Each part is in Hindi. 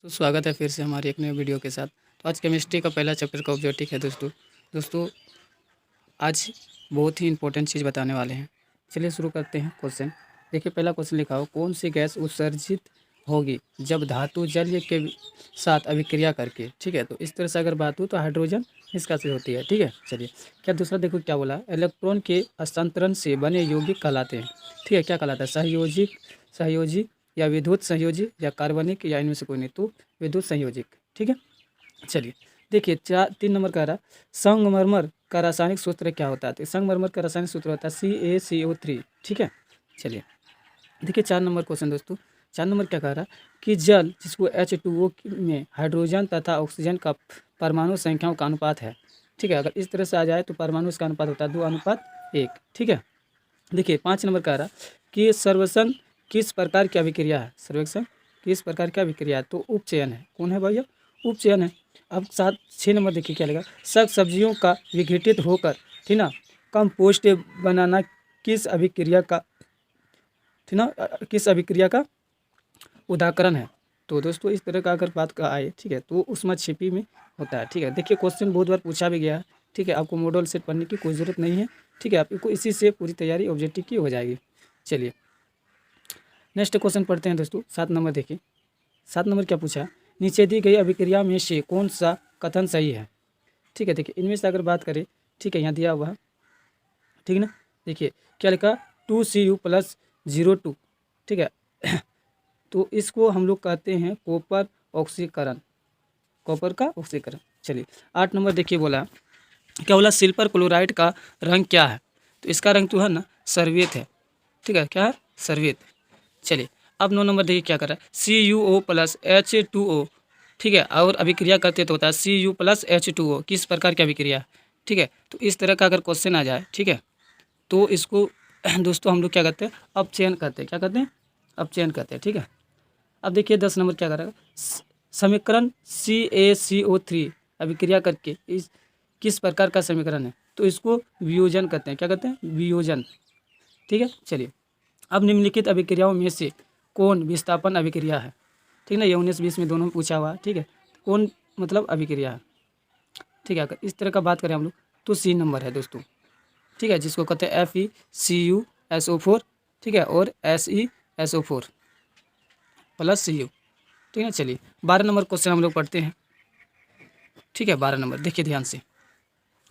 तो स्वागत है फिर से हमारी एक नई वीडियो के साथ। तो आज केमिस्ट्री का पहला चैप्टर का ऑब्जेक्टिव है दोस्तों आज बहुत ही इंपॉर्टेंट चीज़ बताने वाले हैं। चलिए शुरू करते हैं क्वेश्चन। देखिए पहला क्वेश्चन लिखा हो, कौन सी गैस उत्सर्जित होगी जब धातु जल के साथ अभिक्रिया करके। ठीक है, तो इस तरह से अगर बात हो तो हाइड्रोजन इसका से होती है। ठीक है, चलिए क्या दूसरा देखो क्या बोला, इलेक्ट्रॉन के हस्तांतरण से बने यौगिक कहलाते हैं। ठीक है, क्या कहलाता है, सहयोजिक, सहयोजी या विद्युत संयोजी या कार्बनिक या इनमें से कोई नहीं, तो विद्युत संयोजिक। ठीक है, चलिए देखिए 3 नंबर का रहा, संगमरमर का रासायनिक सूत्र क्या होता है। तो संगमरमर का रासायनिक सूत्र होता है CaCO3। ठीक है, चलिए देखिए 4 नंबर क्वेश्चन दोस्तों। 4 नंबर क्या कह रहा है कि जल जिसको H2O में हाइड्रोजन तथा ऑक्सीजन का परमाणु संख्याओं का अनुपात है। ठीक है, अगर इस तरह से आ जाए तो परमाणु इसका अनुपात होता है 2:1। ठीक है, देखिए 5 नंबर कह रहा कि सर्वसन किस प्रकार की अभिक्रिया है। सर्वेक्षण किस प्रकार की अभिक्रिया है, तो उपचयन है। कौन है भैया, उपचयन है। अब 6 नंबर देखिए क्या लगा, शाक सब्जियों का विघटित होकर, ठीक ना, कंपोस्ट बनाना किस अभिक्रिया का, ठीक ना, किस अभिक्रिया का उदाहरण है। तो दोस्तों इस तरह का अगर बात का आए, ठीक है, तो उसमें छिपी में होता है। ठीक है, देखिए क्वेश्चन बहुत बार पूछा भी गया है। ठीक है, आपको मॉडल सेट पढ़ने की कोई ज़रूरत नहीं है। ठीक है, आपको इसी से पूरी तैयारी ऑब्जेक्टिव की हो जाएगी। चलिए नेक्स्ट क्वेश्चन पढ़ते हैं दोस्तों। 7 नंबर देखिए, 7 नंबर क्या पूछा, नीचे दी गई अभिक्रिया में से कौन सा कथन सही है। ठीक है, देखिए इनमें से अगर बात करें, ठीक है, यहाँ दिया हुआ है, ठीक है ना, देखिए क्या लिखा, 2Cu+02। ठीक है तो इसको हम लोग कहते हैं कॉपर ऑक्सीकरण, कॉपर का ऑक्सीकरण। चलिए 8 नंबर देखिए बोला, क्या बोला, सिल्वर क्लोराइड का रंग क्या है। तो इसका रंग तो है ना सर्वियत है। ठीक है, क्या है, सर्वियत। चलिए अब 9 नंबर देखिए क्या कर रहा है, Cu+H2O। ठीक है, और अभिक्रिया करते तो होता है Cu+H2O, किस प्रकार की अभिक्रिया है। ठीक है, तो इस तरह का अगर क्वेश्चन आ जाए, ठीक है, तो इसको दोस्तों हम लोग क्या करते हैं, अपचयन करते हैं। क्या करते हैं, अपचयन करते हैं। ठीक है, अब देखिए 10 नंबर क्या करेगा, समीकरण CaCO3 अभिक्रिया करके इस किस प्रकार का समीकरण है। तो इसको वियोजन कहते हैं। क्या कहते हैं, वियोजन। ठीक है, चलिए अब निम्नलिखित अभिक्रियाओं में से कौन विस्थापन अभिक्रिया है। ठीक है, ये 19-20 में दोनों में पूछा हुआ है। ठीक है, कौन मतलब अभिक्रिया है। ठीक है, अगर इस तरह का बात करें हम लोग तो C नंबर है दोस्तों। ठीक है, जिसको कहते हैं FeCuSO4। ठीक है, और SeSO4 + Cu। ठीक है, चलिए 12 नंबर क्वेश्चन हम लोग पढ़ते हैं। ठीक है, 12 नंबर देखिए ध्यान से,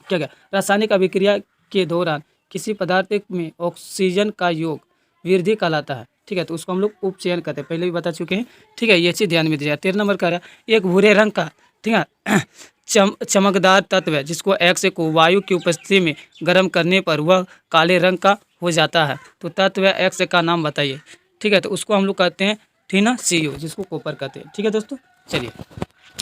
क्या क्या, रासायनिक अभिक्रिया के दौरान किसी पदार्थ में ऑक्सीजन का योग वृद्धि कहलाता है। ठीक है, तो उसको हम लोग उपचयन करते हैं, पहले भी बता चुके हैं। ठीक है, ये चीज़ ध्यान में दीजिए। 13 नंबर का रहा, एक भूरे रंग का, ठीक है, चमकदार तत्व है जिसको X को वायु की उपस्थिति में गर्म करने पर वह काले रंग का हो जाता है। तो तत्व X का नाम बताइए। ठीक है, तो उसको हम लोग कहते हैं, ठीक ना, Cu, जिसको कॉपर कहते हैं। ठीक है दोस्तों, चलिए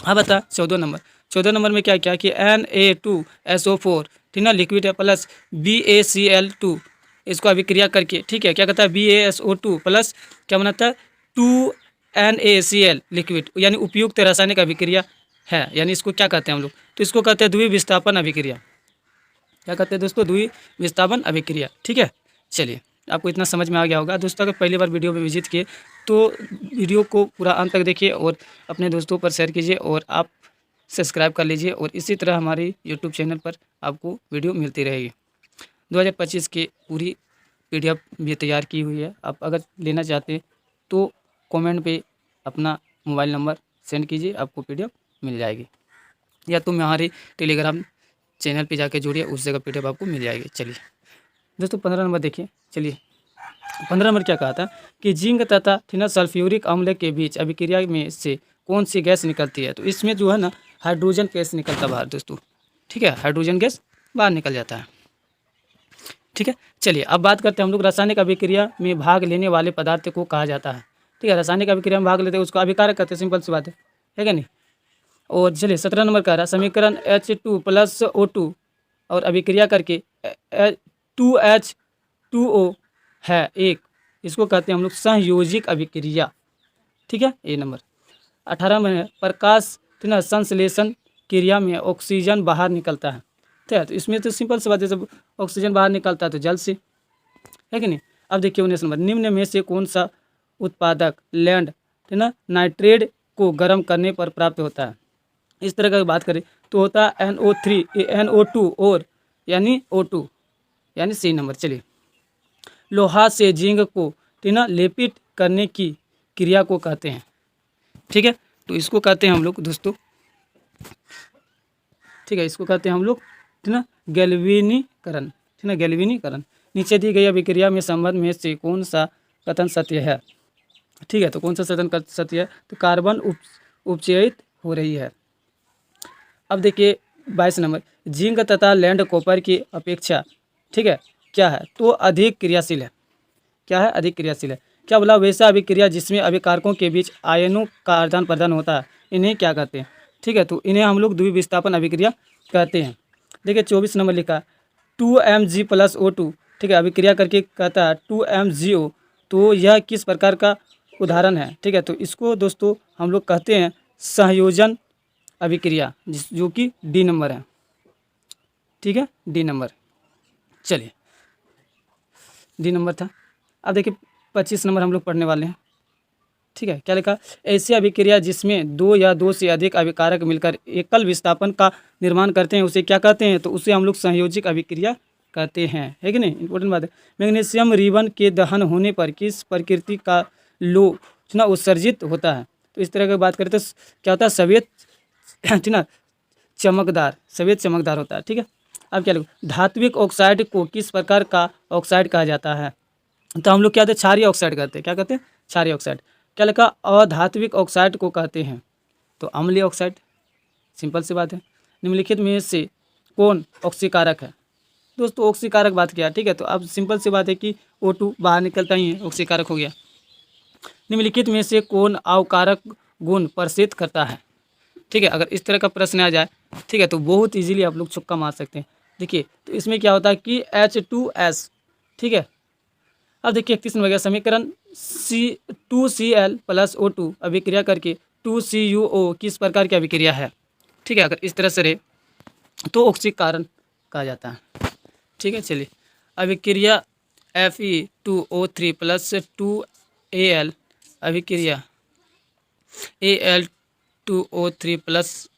अब बता 14 नंबर। 14 नंबर में क्या क्या कि Na2SO4, ठीक ना, लिक्विड है, प्लस BaCl2, इसको अभिक्रिया करके, ठीक है, क्या कहता है, BaSO2 प्लस क्या बनाता है, 2NaCl लिक्विड, यानी उपयुक्त रासायनिक अभिक्रिया है। यानी इसको क्या कहते हैं हम लोग, तो इसको कहते हैं द्विविस्थापन अभिक्रिया। क्या कहते हैं दोस्तों, द्विविस्थापन अभिक्रिया। ठीक है, चलिए आपको इतना समझ में आ गया होगा दोस्तों। अगर पहली बार वीडियो में विजिट किए तो वीडियो को पूरा अंत तक देखिए और अपने दोस्तों पर शेयर कीजिए और आप सब्सक्राइब कर लीजिए। और इसी तरह हमारे यूट्यूब चैनल पर आपको वीडियो मिलती रहेगी। 2025 की पूरी PDF भी तैयार की हुई है। आप अगर लेना चाहते हैं तो कमेंट पे अपना मोबाइल नंबर सेंड कीजिए, आपको PDF मिल जाएगी। या तुम हमारे टेलीग्राम चैनल पे जाके जुड़िए, उस जगह PDF आपको मिल जाएगी। चलिए दोस्तों 15 नंबर देखिए। चलिए 15 नंबर क्या कहा था कि जिंक तथा ठीक सल्फ्यूरिक अम्ल के बीच अभिक्रिया में से कौन सी गैस निकलती है। तो इसमें जो है ना हाइड्रोजन गैस निकलता बाहर दोस्तों। ठीक है, हाइड्रोजन गैस बाहर निकल जाता है। ठीक है, चलिए अब बात करते हैं हम लोग रासायनिक अभिक्रिया में भाग लेने वाले पदार्थ को कहा जाता है। ठीक है, रासायनिक अभिक्रिया में भाग लेते हैं उसको अभिकारक कहते हैं, सिंपल सी बात है क्या नहीं। और चलिए 17 नंबर कह रहा है समीकरण H2+O2 और अभिक्रिया करके 2H2O है एक, इसको कहते हैं हम लोग संयोजिक अभिक्रिया। ठीक है, ये नंबर 18 में है प्रकाश संश्लेषण क्रिया में ऑक्सीजन बाहर निकलता है। ठीक है, तो इसमें तो सिंपल सी बात है, जब ऑक्सीजन बाहर निकलता है तो जल से, है कि नहीं। अब देखिए 19 नंबर, निम्न में से कौन सा उत्पादक लैंड, ठीक ना, नाइट्रेट को गर्म करने पर प्राप्त होता है। इस तरह का बात करें तो होता है NO3 NO2 और यानी O2 यानी सी नंबर। चलिए, लोहा से जिंक को लेपित करने की क्रिया को कहते हैं। ठीक है, तो इसको कहते हैं हम लोग दोस्तों, ठीक है, इसको कहते हैं हम लोग गैल्वेनीकरण। ठीक है, गैल्वेनीकरण। नीचे दी गई अभिक्रिया में संबंध में से कौन सा कथन सत्य है? ठीक है, तो कौन सा कथन सत्य है? तो कार्बन उपचयित हो रही है। अब देखिए 22 नंबर, जिंक तथा लैंड कॉपर की अपेक्षा, ठीक है, क्या है? तो अधिक क्रियाशील है। क्या है? अधिक क्रियाशील है। क्या बोला? वैसा अभिक्रिया जिसमें अभिकारकों के बीच आयनों का आदान प्रदान होता है, इन्हें क्या कहते हैं? ठीक है, तो इन्हें हम लोग द्विविस्थापन अभिक्रिया कहते हैं। देखिए 24 नंबर लिखा 2Mg + O2। ठीक है, अभिक्रिया करके कहता है 2MgO। तो यह किस प्रकार का उदाहरण है? ठीक है, तो इसको दोस्तों हम लोग कहते हैं संयोजन अभिक्रिया, जो कि डी नंबर है। ठीक है, डी नंबर। चलिए, डी नंबर था। अब देखिए 25 नंबर हम लोग पढ़ने वाले हैं। ठीक है, क्या लिखा? ऐसी अभिक्रिया जिसमें दो या दो से अधिक अभिकारक मिलकर एकल विस्थापन का निर्माण करते हैं, उसे क्या कहते हैं? तो उसे हम लोग संयोजिक अभिक्रिया कहते हैं। है कि नहीं? इंपॉर्टेंट बात है। मैग्नीशियम रिबन के दहन होने पर किस प्रकृति का लोह उत्सर्जित होता है? तो इस तरह की बात करें तो क्या होता है? सफेद चमकदार, सफेद चमकदार होता है। ठीक है, अब क्या लिखो? धात्विक ऑक्साइड को किस प्रकार का ऑक्साइड कहा जाता है? तो हम लोग क्या कहते हैं? क्षारीय ऑक्साइड कहते हैं। क्या कहते हैं? क्षारीय ऑक्साइड। क्या लिखा? अधात्विक ऑक्साइड को कहते हैं तो अम्लीय ऑक्साइड। सिंपल सी बात है। निम्नलिखित में से कौन ऑक्सीकारक है? दोस्तों ऑक्सीकारक बात किया। ठीक है, तो अब सिंपल सी बात है कि O2 बाहर निकलता ही है, ऑक्सीकारक हो गया। निम्नलिखित में से कौन अवकारक गुण प्रदर्शित करता है? ठीक है, अगर इस तरह का प्रश्न आ जाए, ठीक है, तो बहुत इजीली आप लोग चुक्का मार सकते हैं। देखिए, तो इसमें क्या होता है कि H2S। ठीक है, अब देखिए 31 नंबर का समीकरण C2Cl + O2 अभिक्रिया करके 2CuO किस प्रकार की अभिक्रिया है? ठीक है, अगर इस तरह से रहे तो ऑक्सीकरण कहा जाता है। ठीक है, चलिए, अभिक्रिया Fe2O3 + 2Al अभिक्रिया Al2O3 +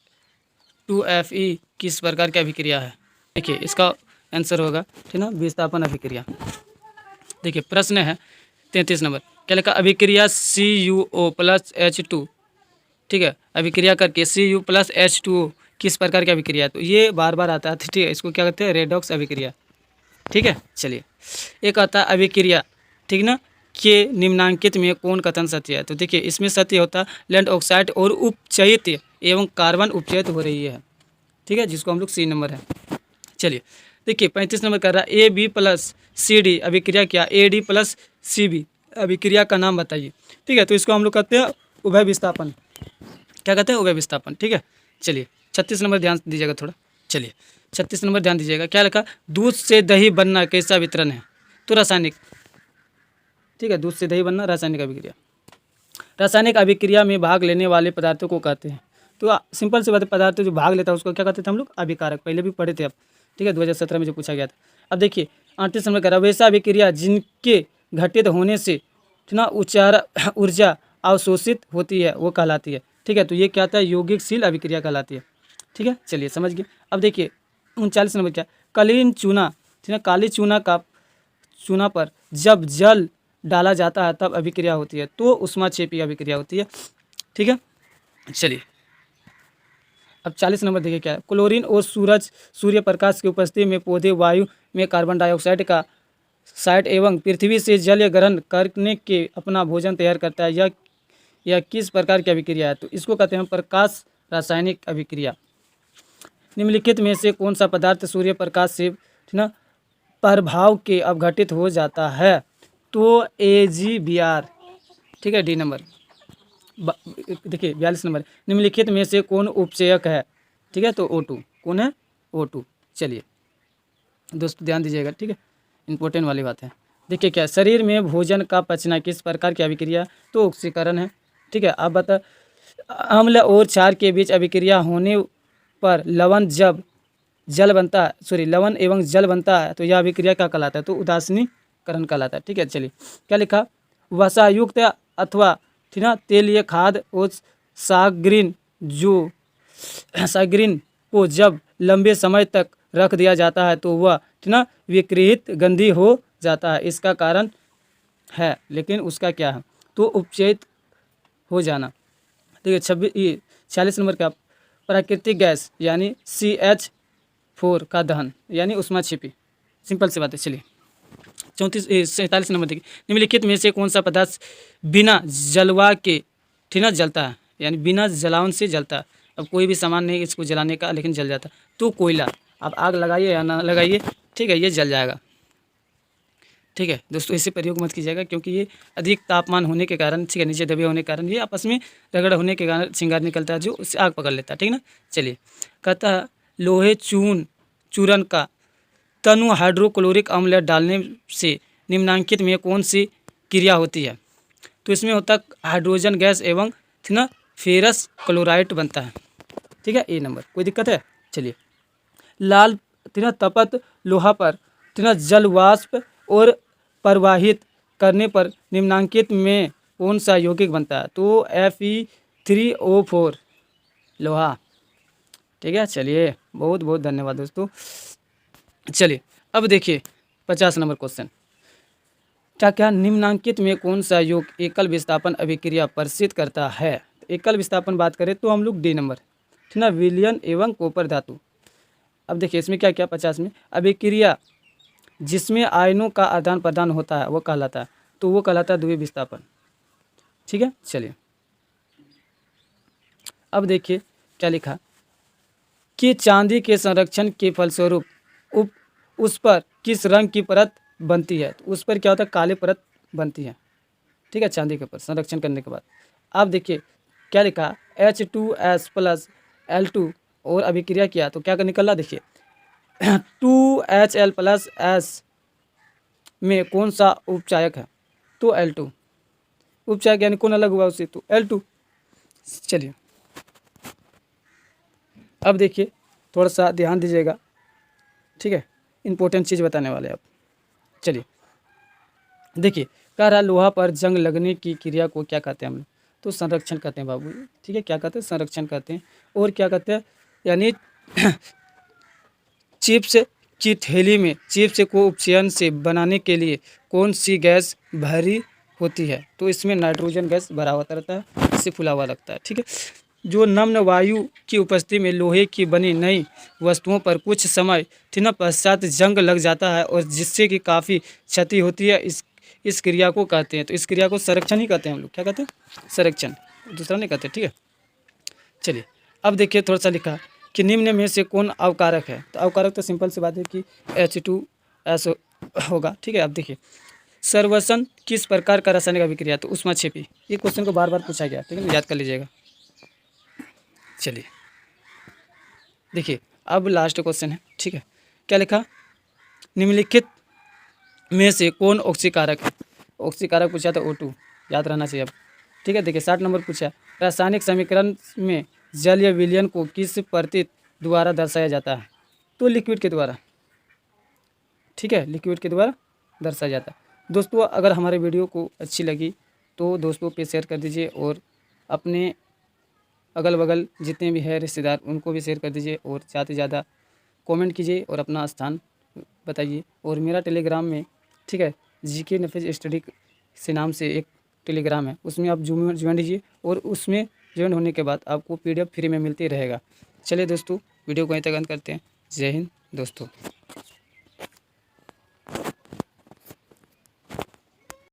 2Fe किस प्रकार की अभिक्रिया है? देखिए इसका आंसर होगा, ठीक ना, विस्थापन अभिक्रिया। देखिए प्रश्न है 33 नंबर, क्या लिखा? अभिक्रिया CuO + H2, ठीक है, अभिक्रिया करके Cu + H2O किस प्रकार की अभिक्रिया है? तो ये बार बार आता है। ठीक है, इसको क्या कहते हैं? रेडॉक्स अभिक्रिया। ठीक है, चलिए, एक आता है अभिक्रिया, ठीक ना, के निम्नांकित में कौन कथन सत्य है? तो देखिए इसमें सत्य होता है लैंड ऑक्साइड और उपचयित एवं कार्बन उपचयित हो रही है। ठीक है, जिसको हम लोग सी नंबर है। चलिए देखिए 35 नंबर कर रहा है AB + CD अभिक्रिया क्या? AD + CB अभिक्रिया का नाम बताइए। ठीक है, तो इसको हम लोग कहते हैं उभय विस्थापन। क्या कहते हैं? उभय विस्थापन। ठीक है, चलिए 36 नंबर ध्यान दीजिएगा थोड़ा। चलिए 36 नंबर ध्यान दीजिएगा, क्या लिखा? दूध से दही बनना कैसा वितरण है? तो रासायनिक। ठीक है, दूध से दही बनना रासायनिक अभिक्रिया। रासायनिक अभिक्रिया में भाग लेने वाले पदार्थों को कहते हैं, तो सिंपल से बात है, पदार्थ जो भाग लेता है उसको क्या कहते थे हम लोग? अभिकारक। पहले भी पढ़े थे आप। ठीक है, 2017 में जो पूछा गया था। अब देखिए 38 नंबर का, वैसा अभिक्रिया जिनके घटित होने से ऊर्जा अवशोषित होती है वो कहलाती है। ठीक है, तो ये क्या आता है? यौगिकशील अभिक्रिया कहलाती है। ठीक है, चलिए समझ गए। अब देखिए 39 नंबर क्या? कालीन चूना, ठीक है, काली चूना पर जब जल डाला जाता है तब अभिक्रिया होती है, तो ऊष्माक्षेपी अभिक्रिया होती है। ठीक है, चलिए अब 40 नंबर देखिए क्या है? क्लोरीन और सूर्य प्रकाश की उपस्थिति में पौधे वायु में कार्बन डाइऑक्साइड का साइड एवं पृथ्वी से जल ग्रहण करने के अपना भोजन तैयार करता है। यह किस प्रकार की अभिक्रिया है? तो इसको कहते हैं प्रकाश रासायनिक अभिक्रिया। निम्नलिखित में से कौन सा पदार्थ सूर्य प्रकाश से ना प्रभाव के अवघटित हो जाता है? तो AgBr। ठीक है, डी नंबर। देखिए 42 नंबर, निम्नलिखित में से कौन उपचयक है? ठीक है, तो O2। कौन है? O2। चलिए दोस्तों ध्यान दीजिएगा। ठीक है, इंपॉर्टेंट वाली बात है। देखिए क्या, शरीर में भोजन का पचना किस प्रकार की अभिक्रिया? तो ऑक्सीकरण है। ठीक है, अब बता, अम्ल और क्षार के बीच अभिक्रिया होने पर लवण एवं जल बनता है, तो यह अभिक्रिया क्या कहलाता है? तो उदासीनीकरण कहलाता है। ठीक है, चलिए क्या लिखा? वसायुक्त अथवा, ठीक ना, तेलीय खाद्य और सागरीन को जब लंबे समय तक रख दिया जाता है तो वह ना विकृत गंदी हो जाता है। इसका कारण है, लेकिन उसका क्या है, तो उपचयित हो जाना। ठीक है। 46 नंबर का प्राकृतिक गैस यानी CH4 का दहन यानी उष्मा छिपी। सिंपल सी बात है। चलिए 47 नंबर देखिए, निम्नलिखित में से कौन सा पदार्थ बिना जलवा के ठीक ना जलता है, यानी बिना जलावन से जलता है। अब कोई भी सामान नहीं इसको जलाने का, लेकिन जल जाता है, तो कोयला। अब आग लगाइए या ना लगाइए, ठीक है, ये जल जाएगा। ठीक है दोस्तों, इसे प्रयोग मत कीजिएगा, क्योंकि ये अधिक तापमान होने के कारण, ठीक है, नीचे दबे होने के कारण ये आपस में रगड़ होने के कारण चिंगार निकलता है, जो उससे आग पकड़ लेता है। ठीक ना। चलिए, कहता है लोहे चूर्ण का तनु हाइड्रोक्लोरिक अम्ल डालने से निम्नलिखित में कौन सी क्रिया होती है, तो इसमें होता है हाइड्रोजन गैस एवं ना फेरस क्लोराइड बनता है। ठीक है, ए नंबर। कोई दिक्कत है। चलिए, लाल तपत लोहा पर जल वाष्प और प्रवाहित करने पर निम्नलिखित में कौन सा यौगिक बनता है, तो Fe3O4 लोहा। ठीक है। चलिए, बहुत बहुत धन्यवाद दोस्तों। चलिए, अब देखिए 50 नंबर क्वेश्चन, क्या निम्नलिखित में कौन सा योग एकल विस्थापन अभिक्रिया प्रदर्शित करता है। एकल विस्थापन बात करें तो हम लोग डी नंबर, ठीक ना, विलयन एवं कॉपर धातु। अब देखिए इसमें क्या क्या 50 में अभिक्रिया जिसमें आयनों का आदान प्रदान होता है वो कहलाता है, तो वो कहलाता है द्वितीय विस्थापन। ठीक है। चलिए, अब देखिए क्या लिखा कि चांदी के संरक्षण के फलस्वरूप उस पर किस रंग की परत बनती है, तो उस पर क्या होता है, काले परत बनती है। ठीक है, चांदी के ऊपर संरक्षण करने के बाद। अब देखिए क्या लिखा, H2S + L2 और अभिक्रिया किया तो क्या निकला, देखिए 2HL + S में कौन सा उपचायक है, तो L2 उपचायक, यानी कौन अलग हुआ उससे, तो L2। चलिए, अब देखिए थोड़ा सा ध्यान दीजिएगा। ठीक है, इंपॉर्टेंट चीज़ बताने वाले आप। चलिए, देखिए कह रहा लोहा पर जंग लगने की क्रिया को क्या कहते हैं हम लोग, तो संरक्षण कहते हैं बाबू। ठीक है, क्या कहते हैं, संरक्षण कहते हैं। और क्या कहते हैं, यानी चिप्स की थैली में चिप्स को उपचयन से बनाने के लिए कौन सी गैस भरी होती है, तो इसमें नाइट्रोजन गैस भरा हुआ रहता है, इससे फुला हुआ लगता है। ठीक है, जो नम्न वायु की उपस्थिति में लोहे की बनी नई वस्तुओं पर कुछ समय पश्चात जंग लग जाता है और जिससे कि काफ़ी क्षति होती है, इस क्रिया को कहते हैं, तो इस क्रिया को संरक्षण ही कहते हैं हम लोग। क्या कहते हैं, संरक्षण, दूसरा नहीं कहते। ठीक है। चलिए, अब देखिए थोड़ा सा लिखा कि निम्न में से कौन अवकारक है, तो अवकारक तो सिंपल सी बात है कि H2S होगा। ठीक है। अब देखिए सर्वसन किस प्रकार का रासायनिक अभिक्रिया, तो उष्मा छिपी। ये क्वेश्चन को बार बार पूछा गया, ठीक है ना, याद कर लीजिएगा। चलिए, देखिए अब लास्ट क्वेश्चन है। ठीक है, क्या लिखा, निम्नलिखित में से कौन ऑक्सीकारक है। ऑक्सीकारक पूछा तो O2, याद रहना चाहिए अब। ठीक है, देखिए 60 नंबर पूछा, रासायनिक समीकरण में जलीय विलयन को किस प्रतीक द्वारा दर्शाया जाता है, तो लिक्विड के द्वारा। ठीक है, लिक्विड के द्वारा दर्शाया जाता है। दोस्तों, अगर हमारे वीडियो को अच्छी लगी तो दोस्तों पे शेयर कर दीजिए, और अपने अगल बगल जितने भी है रिश्तेदार उनको भी शेयर कर दीजिए, और ज़्यादा से ज़्यादा कमेंट कीजिए और अपना स्थान बताइए। और मेरा टेलीग्राम में, ठीक है, GK नफेज स्टडी से नाम से एक टेलीग्राम है, उसमें आप ज्वाइन कीजिए, और उसमें ज्वाइन होने के बाद आपको PDF फ्री में मिलते रहेगा। चलिए दोस्तों, वीडियो को यहीं तक अंत करते हैं। जय हिंद दोस्तों।